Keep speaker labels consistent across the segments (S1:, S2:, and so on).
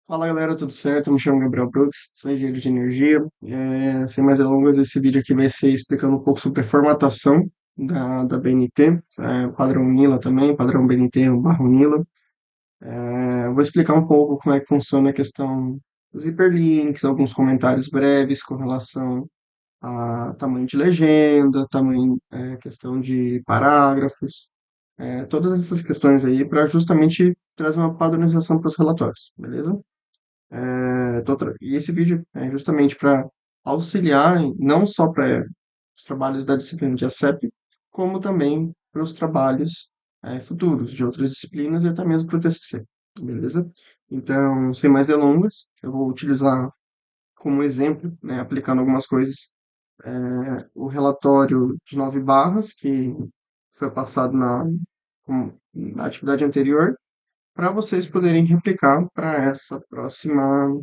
S1: Fala galera, tudo certo? Me chamo Gabriel Brooks, sou engenheiro de energia. Sem mais delongas, esse vídeo aqui vai ser explicando um pouco sobre a formatação da BNT, padrão Nila também, padrão BNT barra Nila. Vou explicar um pouco como é que funciona a questão dos hiperlinks, alguns comentários breves com relação a tamanho de legenda, questão de parágrafos, todas essas questões aí para justamente trazer uma padronização para os relatórios, beleza? E esse vídeo é justamente para auxiliar, não só para os trabalhos da disciplina de ACEP, como também para os trabalhos futuros de outras disciplinas e até mesmo para o TCC, beleza? Então, sem mais delongas, eu vou utilizar como exemplo, né, aplicando algumas coisas, o relatório de 9 barras, que foi passado na atividade anterior, para vocês poderem replicar para essa próxima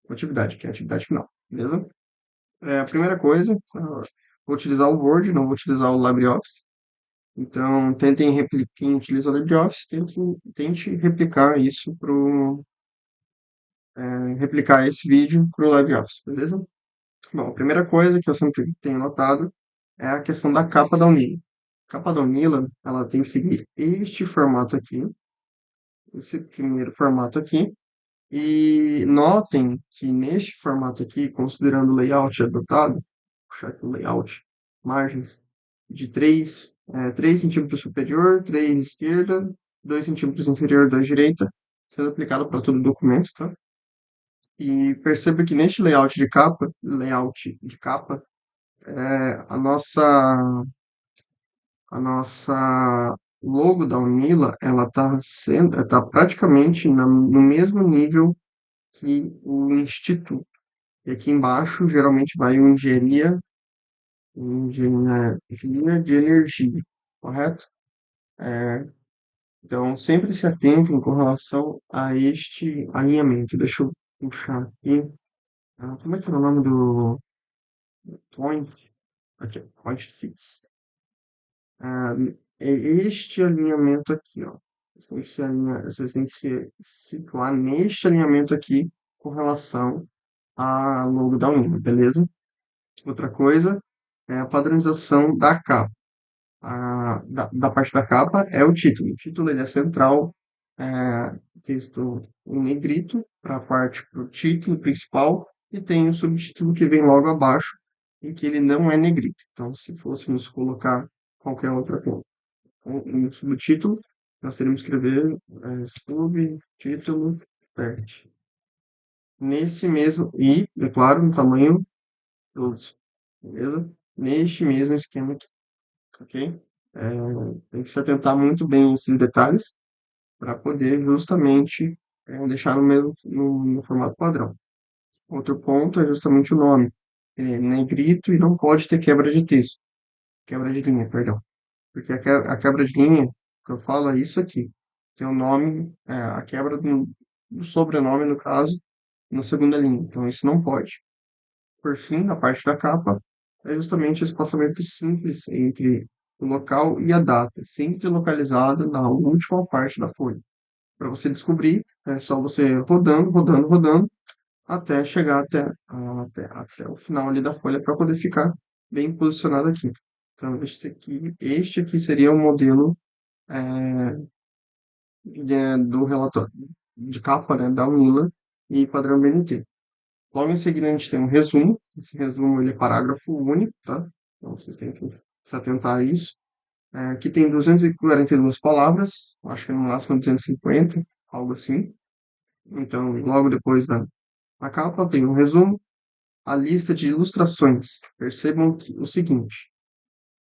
S1: atividade, que é a atividade final, beleza? A primeira coisa, vou utilizar o Word, não vou utilizar o LibreOffice. Então, tentem replicar, quem utiliza o LibreOffice, tente replicar isso replicar esse vídeo para o LibreOffice, beleza? Bom, a primeira coisa que eu sempre tenho notado é a questão da capa da Unila. A capa da Unila, ela tem que seguir este formato aqui, esse primeiro formato aqui. E notem que neste formato aqui, considerando o layout adotado, puxar aqui o layout, margens de 3 centímetros superior, 3 esquerda, 2 centímetros inferior, 2 direita, sendo aplicado para todo o documento, tá? E perceba que neste layout de capa, a nossa logo da Unila, ela tá praticamente no mesmo nível que o instituto. E aqui embaixo, geralmente vai o engenharia de energia, correto? Então, sempre se atentem com relação a este alinhamento. Deixa eu puxar aqui. Como é que era o nome do point? Aqui, point fix. Ah, é este alinhamento aqui, ó. Vocês têm que se situar neste alinhamento aqui com relação a logo da Unida, beleza? Outra coisa é a padronização da capa. Da parte da capa é o título. O título ele é central, texto em negrito para a parte para o título principal e tem o subtítulo que vem logo abaixo em que ele não é negrito. Então, se fôssemos colocar qualquer outra coisa, um subtítulo, nós teríamos que escrever subtítulo PERT. Nesse mesmo, e, é claro, no tamanho 12, beleza? Neste mesmo esquema aqui, ok? É, tem que se atentar muito bem a esses detalhes para poder justamente deixar no formato padrão. Outro ponto é justamente o nome. É negrito e não pode ter quebra de texto, quebra de linha, perdão. Porque a quebra de linha, que eu falo, é isso aqui. Tem o nome, a quebra do sobrenome, no caso, na segunda linha. Então, isso não pode. Por fim, na parte da capa, é justamente o espaçamento simples entre o local e a data, sempre localizado na última parte da folha. Para você descobrir, é só você rodando, rodando, rodando, até chegar até o final ali da folha para poder ficar bem posicionado aqui. Então, este aqui seria o modelo do relatório de capa, né, da UNILA e padrão BNT. Logo em seguida, a gente tem um resumo. Esse resumo ele é parágrafo único, tá? Então, vocês têm que se atentar a isso. Aqui tem 242 palavras, acho que no máximo 250, algo assim. Então, logo depois da capa, vem um resumo, a lista de ilustrações. Percebam o seguinte: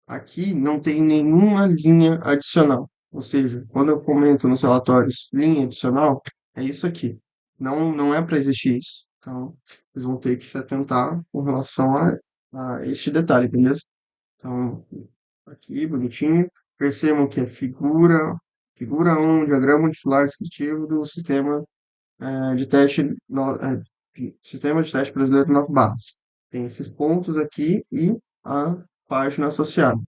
S1: aqui não tem nenhuma linha adicional. Ou seja, quando eu comento nos relatórios linha adicional, é isso aqui. Não é para existir isso. Então, vocês vão ter que se atentar com relação a este detalhe, beleza? Então, aqui, bonitinho. Percebam que é figura 1, diagrama unifilar descritivo do sistema de teste, sistema de teste brasileiro 9 barras. Tem esses pontos aqui e a página associada.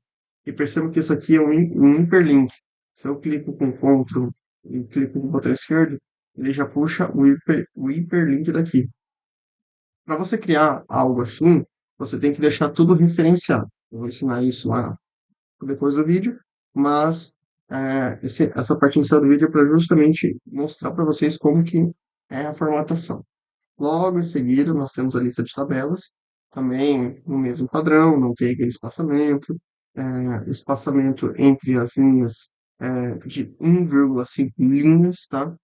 S1: E perceba que isso aqui é um hiperlink. Se eu clico com Ctrl e clico com o botão esquerdo, ele já puxa o hiperlink daqui. Para você criar algo assim, você tem que deixar tudo referenciado. Eu vou ensinar isso lá depois do vídeo, mas essa parte inicial do vídeo é para justamente mostrar para vocês como que é a formatação. Logo em seguida, nós temos a lista de tabelas, também no mesmo padrão, não tem aquele espaçamento entre as linhas de 1,5 linhas, tá?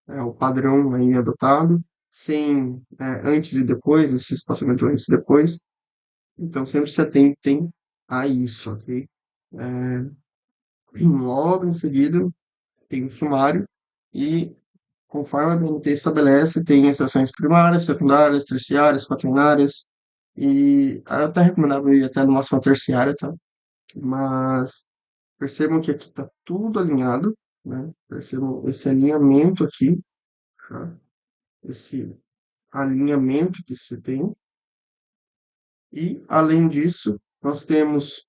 S1: É o padrão aí adotado, sem antes e depois, esse espaçamento antes e depois. Então, sempre se atentem a isso, ok? É, logo em seguida, tem o sumário e, conforme a BNT estabelece, tem as seções primárias, secundárias, terciárias, quaternárias e é até recomendável ir até no máximo a terciária, tá? Mas percebam que aqui está tudo alinhado, né? Percebam esse alinhamento aqui, tá? Esse alinhamento que você tem. E, além disso, nós temos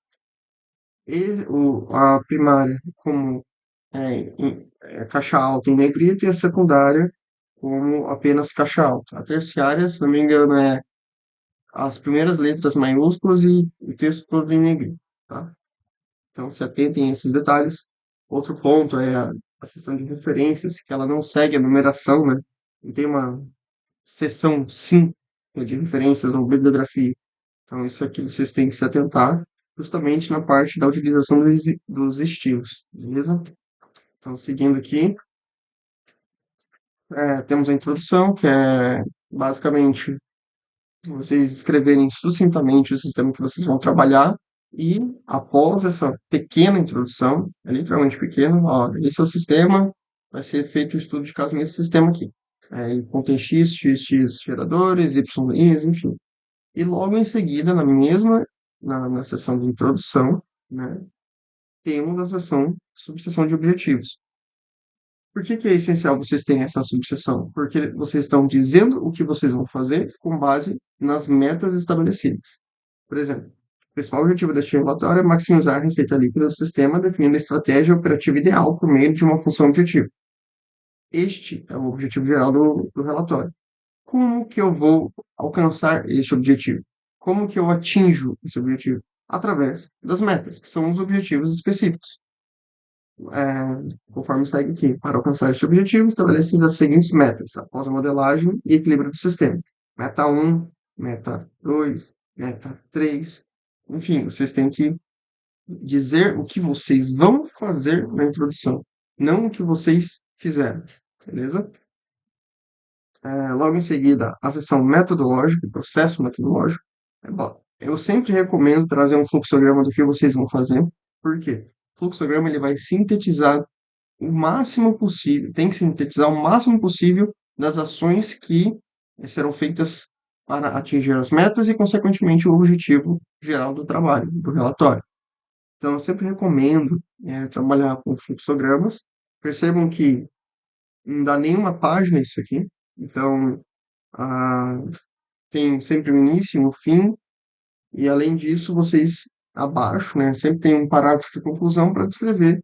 S1: a primária como caixa alta em negrito e a secundária como apenas caixa alta. A terciária, se não me engano, é as primeiras letras maiúsculas e o texto todo em negrito, tá? Então, se atentem a esses detalhes. Outro ponto é a seção de referências, que ela não segue a numeração, né? Não tem uma seção sim de referências ou bibliografia. Então, isso aqui vocês têm que se atentar justamente na parte da utilização dos estilos, beleza? Então, seguindo aqui, temos a introdução, que é basicamente vocês escreverem sucintamente o sistema que vocês vão trabalhar e, após essa pequena introdução, é literalmente pequena, ó, esse é o sistema, vai ser feito o estudo de caso nesse sistema aqui. Ele contém x geradores, y linhas, enfim. E logo em seguida, na seção de introdução, né, temos a subseção de objetivos. Por que que é essencial vocês terem essa subseção? Porque vocês estão dizendo o que vocês vão fazer com base nas metas estabelecidas. Por exemplo, o principal objetivo deste relatório é maximizar a receita líquida do sistema, definindo a estratégia operativa ideal por meio de uma função objetivo. Este é o objetivo geral do relatório. Como que eu vou alcançar este objetivo? Como que eu atinjo esse objetivo? Através das metas, que são os objetivos específicos. Conforme segue aqui, para alcançar este objetivo, estabeleça as seguintes metas, após a modelagem e equilíbrio do sistema. Meta 1, meta 2, meta 3. Enfim, vocês têm que dizer o que vocês vão fazer na introdução, não o que vocês fizeram, beleza? Logo em seguida, a seção metodológica, processo metodológico. Bom, eu sempre recomendo trazer um fluxograma do que vocês vão fazer, porque o fluxograma ele vai sintetizar o máximo possível, tem que sintetizar o máximo possível das ações que serão feitas para atingir as metas e, consequentemente, o objetivo geral do trabalho, do relatório. Então, eu sempre recomendo trabalhar com fluxogramas. Percebam que não dá nenhuma página isso aqui. Então, ah, tem sempre o início e o fim, e além disso, vocês abaixo, né, sempre tem um parágrafo de conclusão para descrever,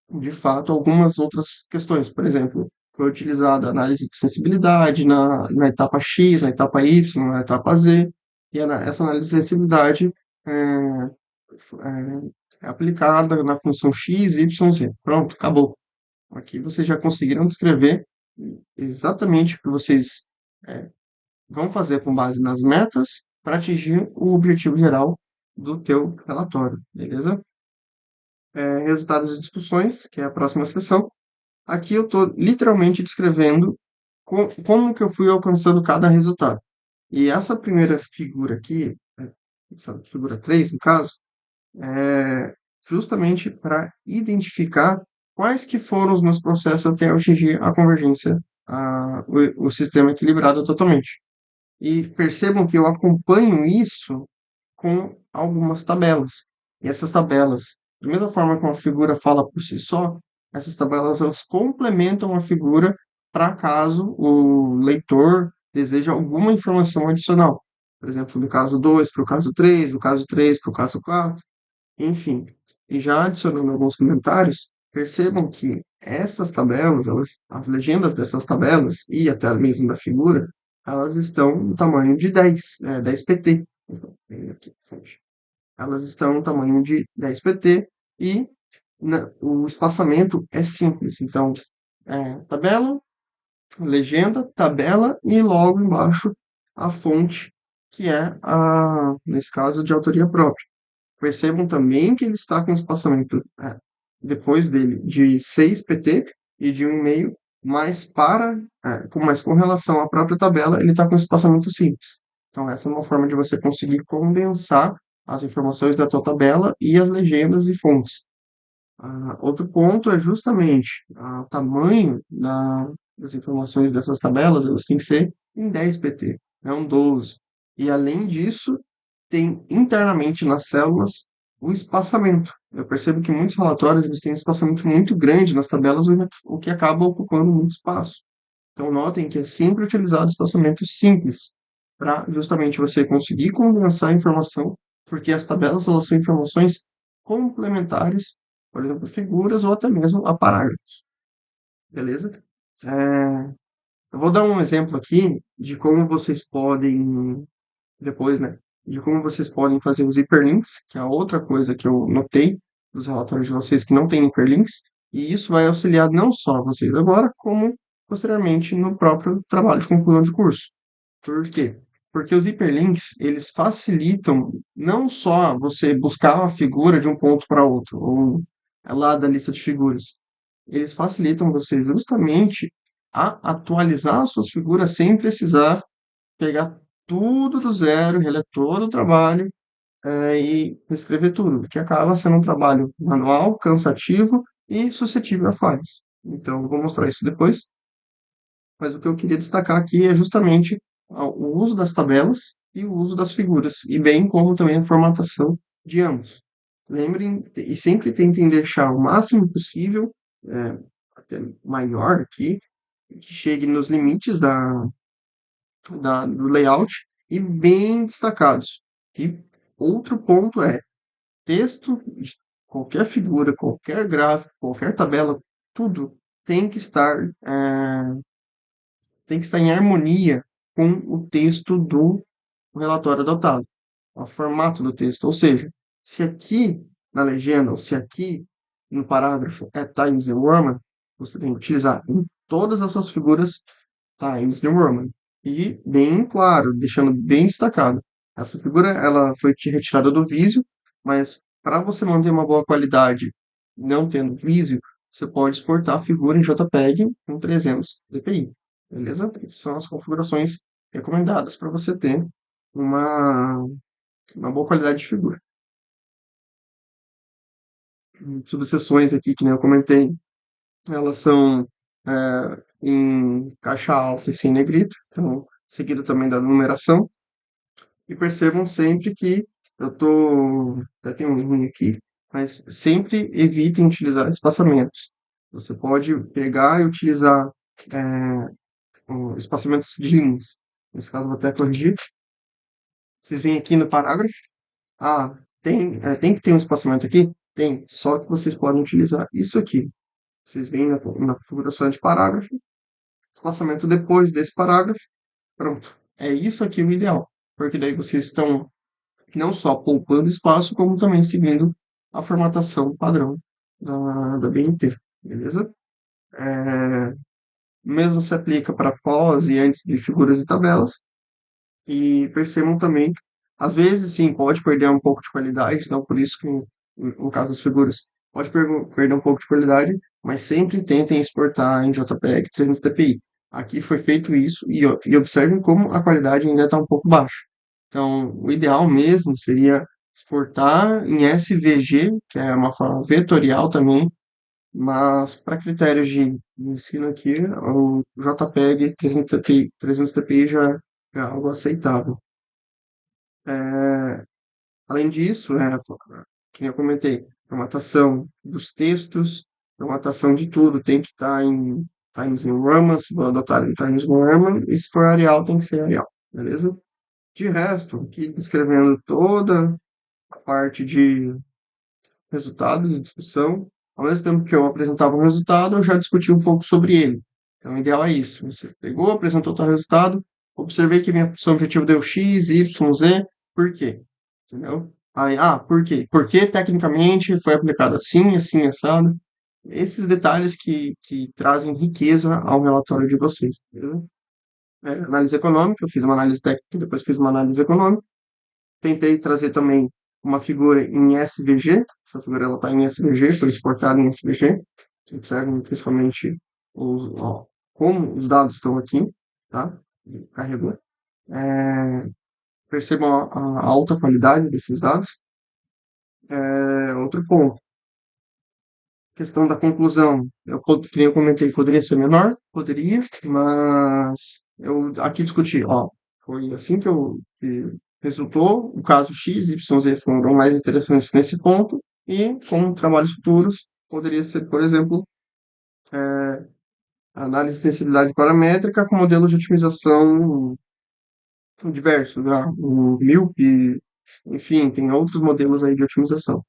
S1: de fato, algumas outras questões. Por exemplo, foi utilizada análise de sensibilidade na etapa X, na etapa Y, na etapa Z, e essa análise de sensibilidade é aplicada na função X, Y, Z. Pronto, acabou. Aqui vocês já conseguiram descrever exatamente o que vocês vão fazer com base nas metas para atingir o objetivo geral do teu relatório, beleza? Resultados e discussões, que é a próxima sessão. Aqui eu estou literalmente descrevendo como que eu fui alcançando cada resultado. E essa primeira figura aqui, essa figura 3 no caso, é justamente para identificar quais que foram os meus processos até eu atingir a convergência, o sistema equilibrado totalmente. E percebam que eu acompanho isso com algumas tabelas. E essas tabelas, da mesma forma que uma figura fala por si só, essas tabelas elas complementam a figura para caso o leitor deseje alguma informação adicional. Por exemplo, do caso 2 para o caso 3, do caso 3 para o caso 4, enfim. E já adicionando alguns comentários, Percebam que essas tabelas, as legendas dessas tabelas e até mesmo da figura, elas estão no tamanho de 10 pt. Então, aqui, fonte. Elas estão no tamanho de 10 pt e o espaçamento é simples. Então, tabela, legenda, tabela e logo embaixo a fonte, que é nesse caso, de autoria própria. Percebam também que ele está com espaçamento, depois dele, de 6 pt e de 1,5, mas com relação à própria tabela, ele está com espaçamento simples. Então, essa é uma forma de você conseguir condensar as informações da tua tabela e as legendas e fontes. Outro ponto é justamente o tamanho das informações dessas tabelas, elas têm que ser em 10 pt, não 12. E além disso, tem internamente nas células o espaçamento. Eu percebo que muitos relatórios eles têm um espaçamento muito grande nas tabelas, o que acaba ocupando muito espaço. Então, notem que é sempre utilizado espaçamento simples, para justamente você conseguir condensar a informação, porque as tabelas elas são informações complementares, por exemplo, figuras ou até mesmo a parágrafos, beleza? É, eu vou dar um exemplo aqui de como vocês podem, depois, né, de como vocês podem fazer os hiperlinks, que é outra coisa que eu notei dos relatórios de vocês que não tem hiperlinks, e isso vai auxiliar não só vocês agora, como posteriormente no próprio trabalho de conclusão de curso. Por quê? Porque os hiperlinks, eles facilitam não só você buscar uma figura de um ponto para outro, ou lá da lista de figuras. Eles facilitam você justamente a atualizar as suas figuras sem precisar pegar tudo do zero, reler todo o trabalho, e reescrever tudo, que acaba sendo um trabalho manual, cansativo e suscetível a falhas. Então, eu vou mostrar isso depois, mas o que eu queria destacar aqui é justamente o uso das tabelas e o uso das figuras, e bem como também a formatação de ambos. Lembrem e sempre tentem deixar o máximo possível, até maior aqui, que chegue nos limites do layout e bem destacados. E outro ponto é texto, de qualquer figura, qualquer gráfico, qualquer tabela, tudo tem que estar, tem que estar em harmonia com o texto do relatório adotado, o formato do texto. Ou seja, se aqui na legenda ou se aqui no parágrafo é Times New Roman, você tem que utilizar em todas as suas figuras Times New Roman. E bem claro, deixando bem destacado. Essa figura ela foi retirada do Visio, mas para você manter uma boa qualidade, não tendo Visio, você pode exportar a figura em JPEG com 300 dpi. Beleza? Essas são as configurações recomendadas para você ter uma, uma boa qualidade de figura. Subseções aqui, que nem eu comentei, elas são em caixa alta e sem negrito, então, seguido também da numeração. E percebam sempre que eu tô, até tem um ruim aqui, mas sempre evitem utilizar espaçamentos. Você pode pegar e utilizar espaçamentos de linhas. Nesse caso, vou até corrigir. Vocês vêm aqui no parágrafo. Tem que ter um espaçamento aqui? Tem, só que vocês podem utilizar isso aqui. Vocês vêm na configuração de parágrafo, espaçamento depois desse parágrafo, pronto. É isso aqui o ideal, porque daí vocês estão não só poupando espaço, como também seguindo a formatação padrão da BNT, beleza? É, mesmo se aplica para pós e antes de figuras e tabelas, e percebam também, às vezes sim, pode perder um pouco de qualidade, então por isso que no caso das figuras pode perder um pouco de qualidade, mas sempre tentem exportar em JPEG 300 dpi. Aqui foi feito isso e observem como a qualidade ainda está um pouco baixa. Então, o ideal mesmo seria exportar em SVG, que é uma forma vetorial também, mas para critérios de ensino aqui, o JPEG 300 dpi já é algo aceitável. Além disso, que eu comentei, formatação dos textos, formatação de tudo, tem que estar em Times New Roman, se for adotar em Times New Roman, e se for Arial, tem que ser Arial, beleza? De resto, aqui descrevendo toda a parte de resultados de discussão, ao mesmo tempo que eu apresentava o resultado, eu já discutia um pouco sobre ele. Então, o ideal é isso. Você pegou, apresentou o seu resultado, observei que minha função objetiva deu x, y, z, por quê? Entendeu? Aí, por quê? Porque tecnicamente foi aplicado assim, assim, assado. Esses detalhes que trazem riqueza ao relatório de vocês, beleza? Análise econômica, eu fiz uma análise técnica, depois fiz uma análise econômica. Tentei trazer também uma figura em SVG. Essa figura ela está em SVG, foi exportada em SVG. Observem principalmente como os dados estão aqui, tá? Carregou. Percebam a alta qualidade desses dados. Outro ponto, questão da conclusão. Que nem eu comentei, poderia ser menor? Poderia, mas eu aqui discuti, ó, foi assim que resultou, o caso X, Y, Z foram mais interessantes nesse ponto, e com trabalhos futuros, poderia ser, por exemplo, análise de sensibilidade paramétrica com modelos de otimização diversos, né? O MILP, enfim, tem outros modelos aí de otimização.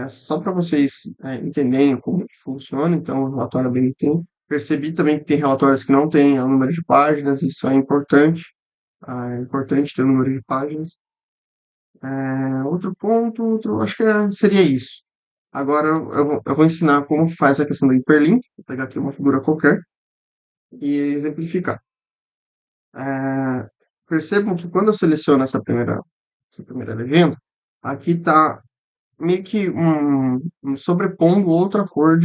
S1: Só para vocês entenderem como que funciona, então, o relatório BNT. Percebi também que tem relatórios que não têm o número de páginas, isso é importante. É importante ter o número de páginas. Outro ponto, acho que seria isso. Agora eu vou ensinar como que faz a questão do hiperlink. Vou pegar aqui uma figura qualquer e exemplificar. É, Percebam que quando eu seleciono essa primeira legenda, aqui está meio que sobrepondo outra cor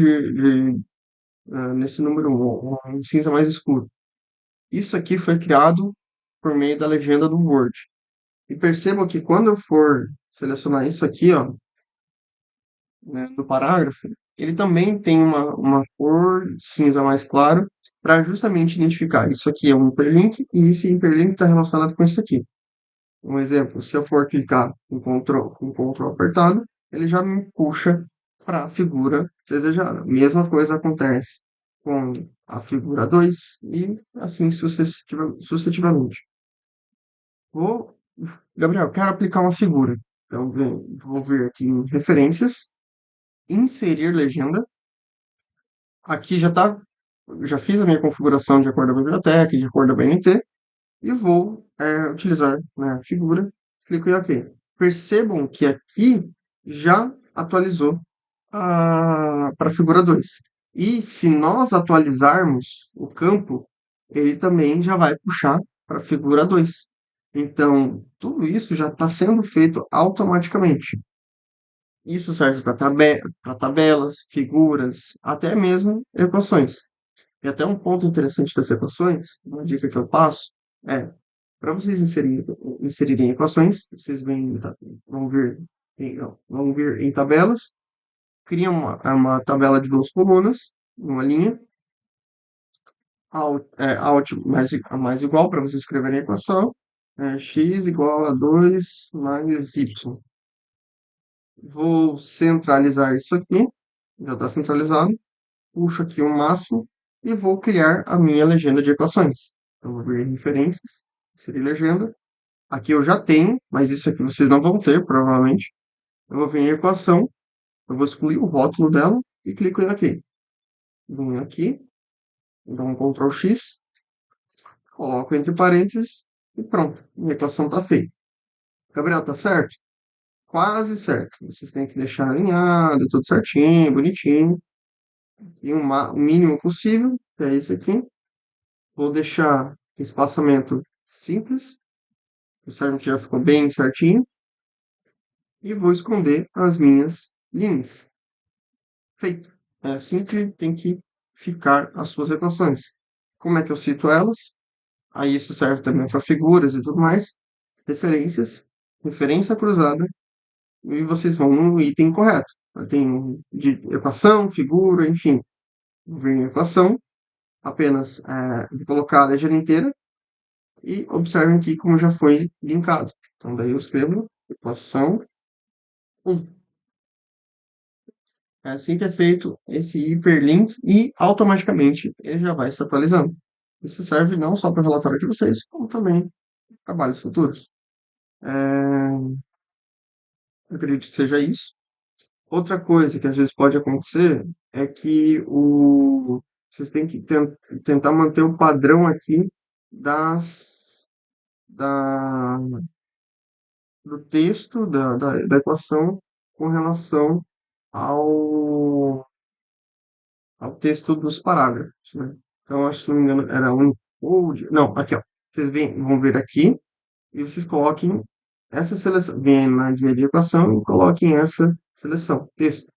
S1: nesse número um cinza mais escuro. Isso aqui foi criado por meio da legenda do Word. E percebam que quando eu for selecionar isso aqui, ó, né, do parágrafo, ele também tem uma cor cinza mais claro para justamente identificar isso aqui é um hiperlink e esse hiperlink está relacionado com isso aqui. Um exemplo, se eu for clicar com Ctrl apertado, ele já me puxa para a figura desejada. Mesma coisa acontece com a figura 2 e assim sucessivamente. Vou, Gabriel, quero aplicar uma figura. Então, vou vir aqui em referências, inserir legenda. Aqui já fiz a minha configuração de acordo com a biblioteca, de acordo com a BNT, e vou utilizar, né, a figura, clico em OK. Percebam que aqui já atualizou para a figura 2. E se nós atualizarmos o campo, ele também já vai puxar para a figura 2. Então, tudo isso já está sendo feito automaticamente. Isso serve para tabelas, figuras, até mesmo equações. E até um ponto interessante das equações, uma dica que eu passo, é para vocês inserirem equações, vocês vão vir em tabelas, cria uma tabela de duas colunas, uma linha, alt mais igual para vocês escreverem a equação, x igual a 2 mais y. Vou centralizar isso aqui, já está centralizado, puxo aqui o máximo e vou criar a minha legenda de equações. Então, vou vir em referências, inserir legenda. Aqui eu já tenho, mas isso aqui vocês não vão ter, provavelmente. Eu vou vir em equação, eu vou excluir o rótulo dela e clico em OK. Venho aqui, dou um Ctrl X, coloco entre parênteses e pronto. Minha equação está feita. Gabriel, tá certo? Quase certo. Vocês têm que deixar alinhado, tudo certinho, bonitinho. E o mínimo possível, que é esse aqui. Vou deixar espaçamento simples. Observe que já ficou bem certinho. E vou esconder as minhas linhas. Feito. É assim que tem que ficar as suas equações. Como é que eu cito elas? Aí isso serve também para figuras e tudo mais. Referências, referência cruzada, e vocês vão no item correto. Tem de equação, figura, enfim. Vou vir em equação, apenas vou colocar a legenda inteira e observem aqui como já foi linkado. Então daí eu escrevo equação 1. É assim que é feito esse hiperlink e automaticamente ele já vai se atualizando. Isso serve não só para o relatório de vocês, como também para trabalhos futuros. Eu acredito que seja isso. Outra coisa que às vezes pode acontecer é que vocês têm que tentar manter o padrão aqui das, da, do texto da equação com relação ao, ao texto dos parágrafos, né? Então, acho que, se não me engano, era um code. Não, aqui, ó. Vocês vão ver aqui e vocês coloquem essa seleção. Vem na guia de equação e coloquem essa seleção, texto.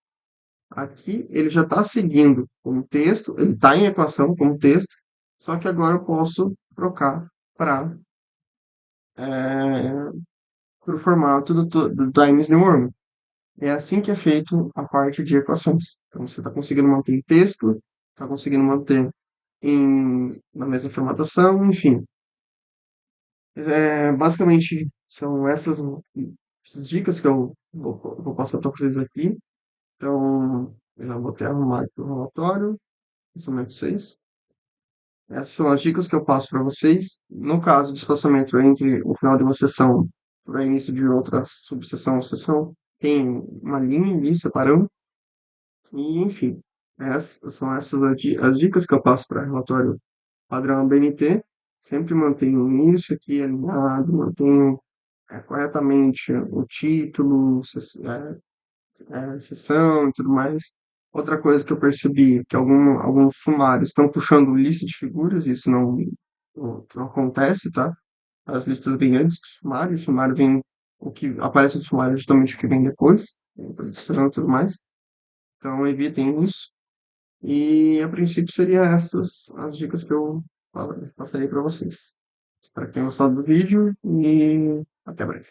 S1: Aqui ele já está seguindo como texto, ele está em equação como texto, só que agora eu posso trocar para o formato do Times New Roman. É assim que é feito a parte de equações. Então você está conseguindo manter em texto, está conseguindo manter na mesma formatação, enfim. Basicamente são essas dicas que eu vou passar para vocês aqui. Então, eu já vou até arrumar aqui o relatório, pensamento 6. Essas são as dicas que eu passo para vocês. No caso de espaçamento entre o final de uma sessão e o início de outra subseção ou sessão, tem uma linha ali separando. E, enfim, são essas as dicas que eu passo para relatório padrão BNT. Sempre mantenho isso aqui alinhado, mantenho corretamente o título, sessão e tudo mais. Outra coisa que eu percebi que alguns sumários estão puxando lista de figuras, isso não acontece, tá? As listas vêm antes do sumário, o sumário vem, o que aparece no sumário é justamente o que vem depois, a produção e tudo mais. Então evitem isso. E a princípio seriam essas as dicas que eu passaria para vocês. Espero que tenham gostado do vídeo e até breve.